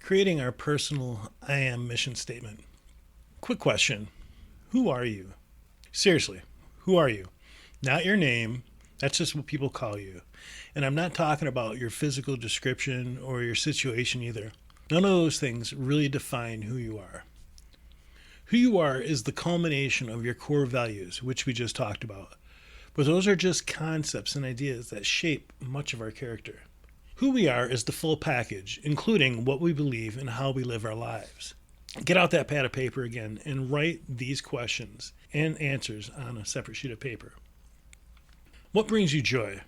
Creating our personal I am mission statement. Quick question. Who are you? Seriously, who are you? Not your name. That's just what people call you. And I'm not talking about your physical description or your situation either. None of those things really define who you are. Who you are is the culmination of your core values, which we just talked about. But those are just concepts and ideas that shape much of our character. Who we are is the full package, including what we believe and how we live our lives. Get out that pad of paper again and write these questions and answers on a separate sheet of paper. What brings you joy?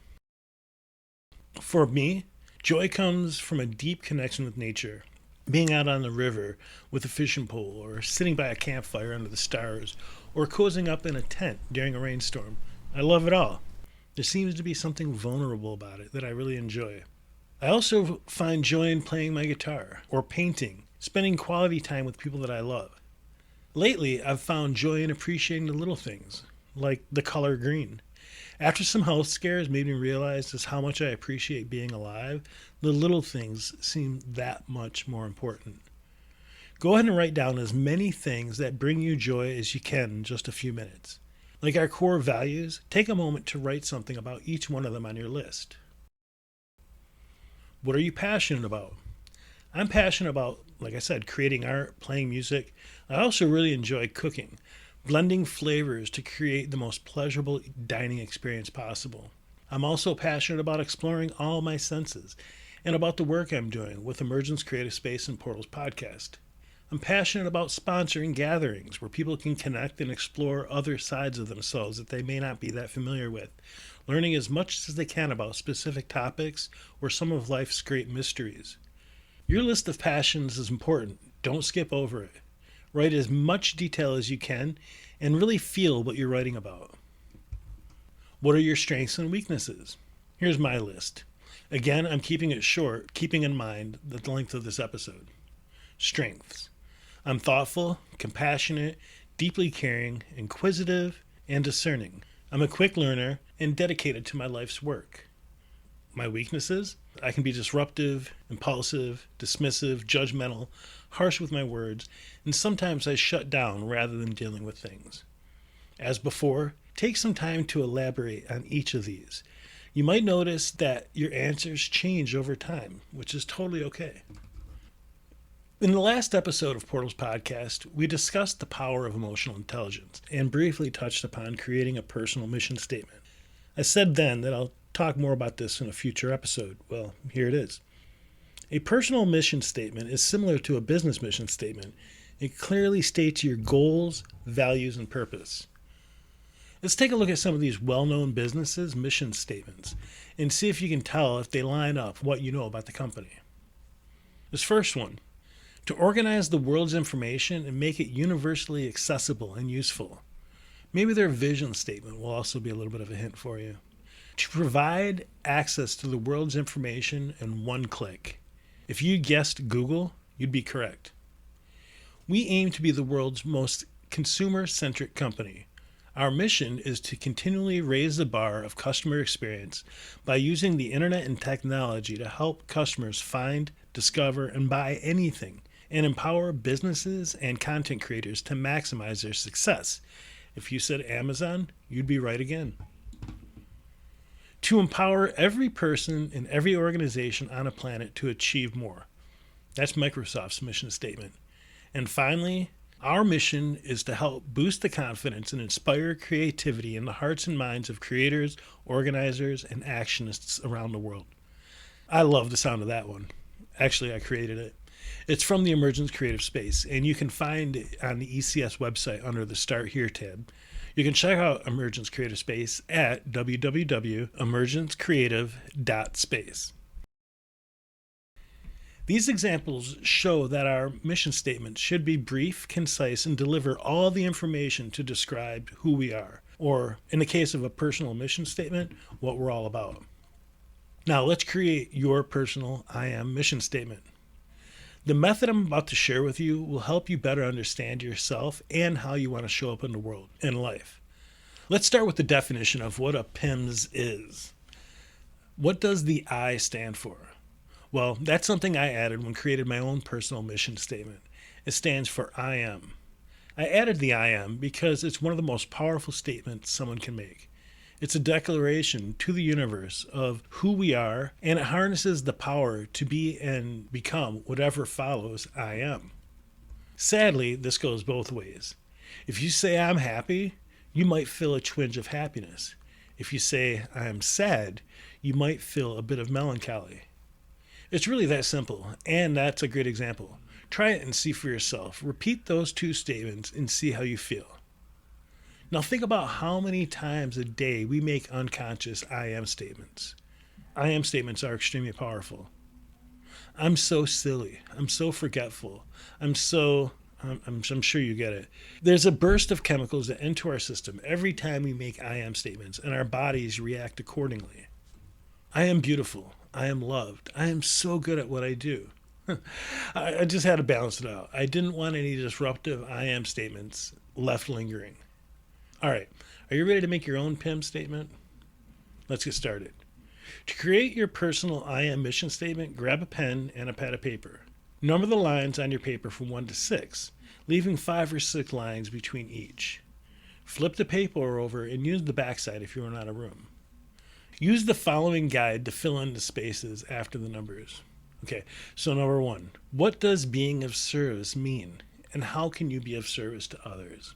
For me, joy comes from a deep connection with nature. Being out on the river with a fishing pole, or sitting by a campfire under the stars, or cozying up in a tent during a rainstorm. I love it all. There seems to be something vulnerable about it that I really enjoy. I also find joy in playing my guitar, or painting, spending quality time with people that I love. Lately, I've found joy in appreciating the little things, like the color green. After some health scares made me realize just how much I appreciate being alive, the little things seem that much more important. Go ahead and write down as many things that bring you joy as you can in just a few minutes. Like our core values, take a moment to write something about each one of them on your list. What are you passionate about? I'm passionate about, like I said, creating art, playing music. I also really enjoy cooking, blending flavors to create the most pleasurable dining experience possible. I'm also passionate about exploring all my senses and about the work I'm doing with Emergence Creative Space and Portals podcast. I'm passionate about sponsoring gatherings where people can connect and explore other sides of themselves that they may not be that familiar with, learning as much as they can about specific topics or some of life's great mysteries. Your list of passions is important. Don't skip over it. Write as much detail as you can and really feel what you're writing about. What are your strengths and weaknesses? Here's my list. Again, I'm keeping it short, keeping in mind the length of this episode. Strengths. I'm thoughtful, compassionate, deeply caring, inquisitive, and discerning. I'm a quick learner and dedicated to my life's work. My weaknesses? I can be disruptive, impulsive, dismissive, judgmental, harsh with my words, and sometimes I shut down rather than dealing with things. As before, take some time to elaborate on each of these. You might notice that your answers change over time, which is totally okay. In the last episode of Portals Podcast, we discussed the power of emotional intelligence and briefly touched upon creating a personal mission statement. I said then that I'll talk more about this in a future episode. Well, here it is. A personal mission statement is similar to a business mission statement. It clearly states your goals, values, and purpose. Let's take a look at some of these well-known businesses' mission statements and see if you can tell if they line up what you know about the company. This first one, to organize the world's information and make it universally accessible and useful. Maybe their vision statement will also be a little bit of a hint for you. To provide access to the world's information in one click. If you guessed Google, you'd be correct. We aim to be the world's most consumer-centric company. Our mission is to continually raise the bar of customer experience by using the internet and technology to help customers find, discover, and buy anything, and empower businesses and content creators to maximize their success. If you said Amazon, you'd be right again. To empower every person in every organization on a planet to achieve more. That's Microsoft's mission statement. And finally, our mission is to help boost the confidence and inspire creativity in the hearts and minds of creators, organizers, and actionists around the world. I love the sound of that one. Actually, I created it. It's from the Emergence Creative Space, and you can find it on the ECS website under the Start Here tab. You can check out Emergence Creative Space at www.emergencecreative.space. These examples show that our mission statement should be brief, concise, and deliver all the information to describe who we are, or, in the case of a personal mission statement, what we're all about. Now, let's create your personal I am mission statement. The method I'm about to share with you will help you better understand yourself and how you want to show up in the world and life. Let's start with the definition of what a PIMS is. What does the I stand for? Well, that's something I added when created my own personal mission statement. It stands for I am. I added the I am because it's one of the most powerful statements someone can make. It's a declaration to the universe of who we are, and it harnesses the power to be and become whatever follows I am. Sadly, this goes both ways. If you say I'm happy, you might feel a twinge of happiness. If you say I'm sad, you might feel a bit of melancholy. It's really that simple, and that's a great example. Try it and see for yourself. Repeat those two statements and see how you feel. Now think about how many times a day we make unconscious I am statements. I am statements are extremely powerful. I'm so silly. I'm so forgetful. I'm sure you get it. There's a burst of chemicals that enter our system every time we make I am statements, and our bodies react accordingly. I am beautiful. I am loved. I am so good at what I do. I just had to balance it out. I didn't want any disruptive I am statements left lingering. All right, are you ready to make your own PIMS statement? Let's get started. To create your personal I am mission statement, grab a pen and a pad of paper. Number the lines on your paper from 1 to 6, leaving 5 or 6 lines between each. Flip the paper over and use the backside if you run out of room. Use the following guide to fill in the spaces after the numbers. Okay, so number 1, what does being of service mean, and how can you be of service to others?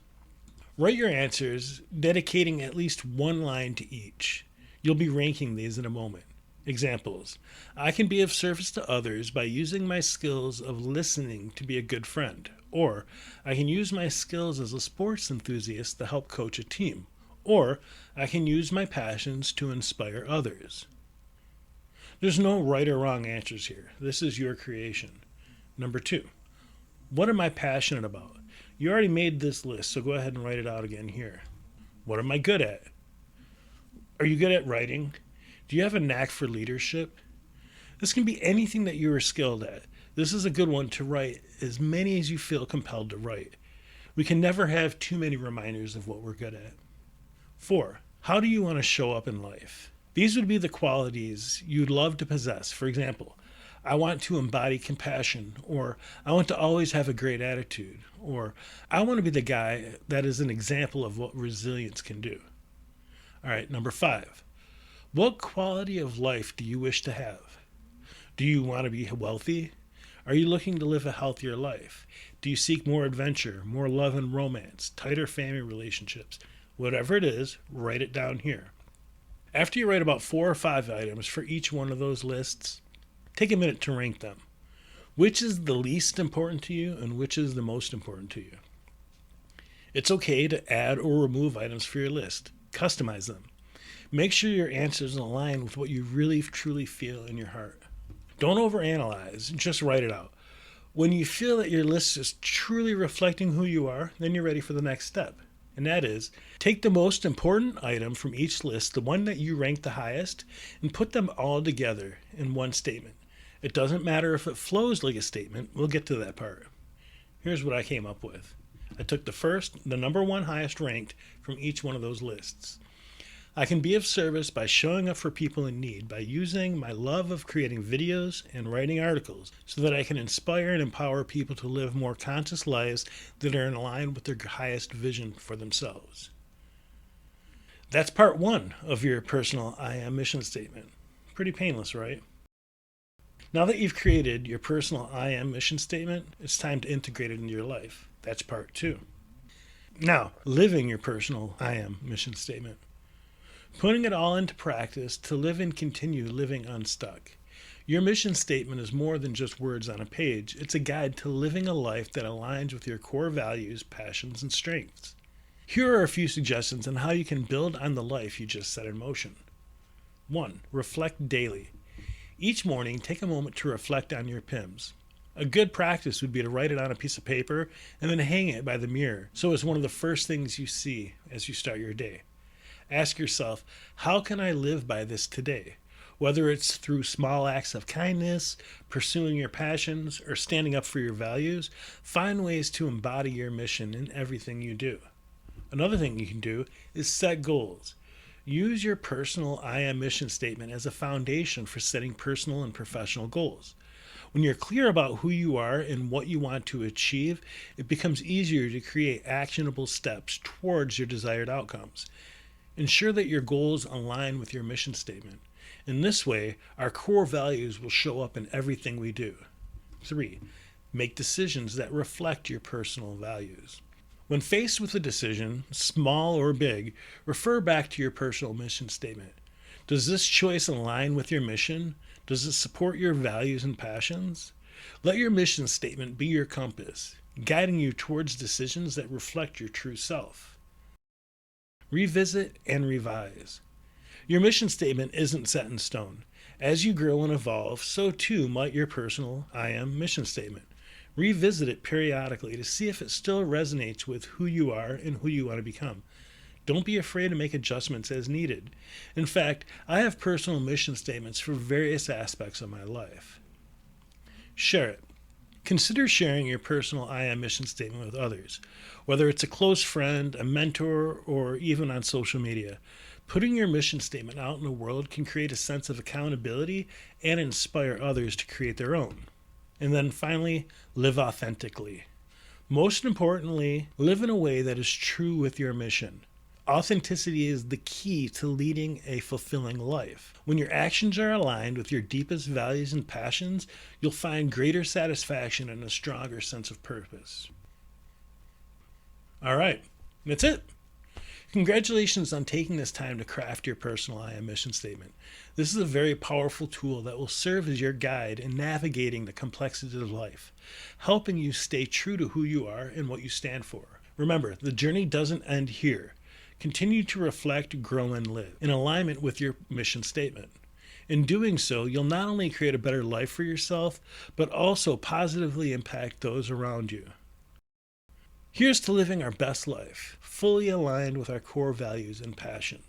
Write your answers, dedicating at least 1 line to each. You'll be ranking these in a moment. Examples: I can be of service to others by using my skills of listening to be a good friend. Or, I can use my skills as a sports enthusiast to help coach a team. Or, I can use my passions to inspire others. There's no right or wrong answers here. This is your creation. Number 2, what am I passionate about? You already made this list, so go ahead and write it out again here. What am I good at? Are you good at writing? Do you have a knack for leadership? This can be anything that you are skilled at. This is a good one to write as many as you feel compelled to write. We can never have too many reminders of what we're good at. 4, how do you want to show up in life? These would be the qualities you'd love to possess. For example, I want to embody compassion, or I want to always have a great attitude, or I want to be the guy that is an example of what resilience can do. All right, number 5. What quality of life do you wish to have? Do you want to be wealthy? Are you looking to live a healthier life? Do you seek more adventure, more love and romance, tighter family relationships? Whatever it is, write it down here. After you write about 4 or 5 items for each one of those lists, take a minute to rank them. Which is the least important to you and which is the most important to you? It's okay to add or remove items for your list. Customize them. Make sure your answers align with what you really truly feel in your heart. Don't overanalyze, just write it out. When you feel that your list is truly reflecting who you are, then you're ready for the next step. And that is, take the most important item from each list, the one that you rank the highest, and put them all together in one statement. It doesn't matter if it flows like a statement, we'll get to that part. Here's what I came up with. I took the number 1 highest ranked from each one of those lists. I can be of service by showing up for people in need, by using my love of creating videos and writing articles so that I can inspire and empower people to live more conscious lives that are in line with their highest vision for themselves. That's part 1 of your personal I am mission statement. Pretty painless, right? Now that you've created your personal I am mission statement, it's time to integrate it into your life. That's part 2. Now, living your personal I am mission statement. Putting it all into practice to live and continue living unstuck. Your mission statement is more than just words on a page. It's a guide to living a life that aligns with your core values, passions, and strengths. Here are a few suggestions on how you can build on the life you just set in motion. 1. Reflect daily. Each morning, take a moment to reflect on your PIMS. A good practice would be to write it on a piece of paper and then hang it by the mirror so it's one of the first things you see as you start your day. Ask yourself, how can I live by this today? Whether it's through small acts of kindness, pursuing your passions, or standing up for your values, find ways to embody your mission in everything you do. Another thing you can do is set goals. Use your personal I am mission statement as a foundation for setting personal and professional goals. When you're clear about who you are and what you want to achieve, it becomes easier to create actionable steps towards your desired outcomes. Ensure that your goals align with your mission statement. In this way, our core values will show up in everything we do. 3. Make decisions that reflect your personal values. When faced with a decision, small or big, refer back to your personal mission statement. Does this choice align with your mission? Does it support your values and passions? Let your mission statement be your compass, guiding you towards decisions that reflect your true self. Revisit and revise. Your mission statement isn't set in stone. As you grow and evolve, so too might your personal I am mission statement. Revisit it periodically to see if it still resonates with who you are and who you want to become. Don't be afraid to make adjustments as needed. In fact, I have personal mission statements for various aspects of my life. Share it. Consider sharing your personal I am mission statement with others, whether it's a close friend, a mentor, or even on social media. Putting your mission statement out in the world can create a sense of accountability and inspire others to create their own. And then finally, live authentically. Most importantly, live in a way that is true with your mission. Authenticity is the key to leading a fulfilling life. When your actions are aligned with your deepest values and passions, you'll find greater satisfaction and a stronger sense of purpose. All right, that's it. Congratulations on taking this time to craft your personal I am mission statement. This is a very powerful tool that will serve as your guide in navigating the complexities of life, helping you stay true to who you are and what you stand for. Remember, the journey doesn't end here. Continue to reflect, grow, and live in alignment with your mission statement. In doing so, you'll not only create a better life for yourself, but also positively impact those around you. Here's to living our best life, fully aligned with our core values and passion.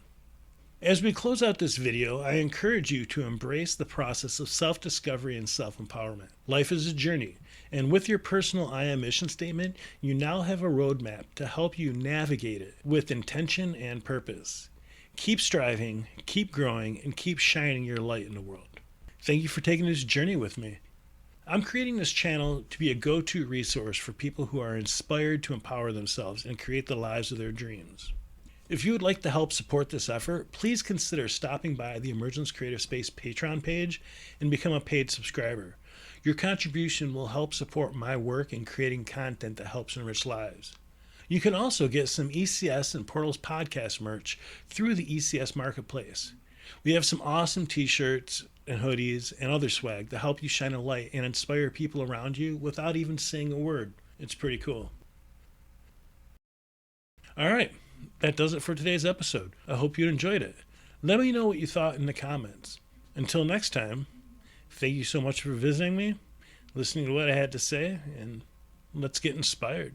As we close out this video, I encourage you to embrace the process of self-discovery and self-empowerment. Life is a journey, and with your personal I am mission statement, you now have a roadmap to help you navigate it with intention and purpose. Keep striving, keep growing, and keep shining your light in the world. Thank you for taking this journey with me. I'm creating this channel to be a go-to resource for people who are inspired to empower themselves and create the lives of their dreams. If you would like to help support this effort, please consider stopping by the Emergence Creative Space Patreon page and become a paid subscriber. Your contribution will help support my work in creating content that helps enrich lives. You can also get some ECS and Portals podcast merch through the ECS Marketplace. We have some awesome t-shirts and hoodies and other swag to help you shine a light and inspire people around you without even saying a word. It's pretty cool. All right, that does it for today's episode. I hope you enjoyed it. Let me know what you thought in the comments. Until next time, thank you so much for visiting me, listening to what I had to say, and let's get inspired.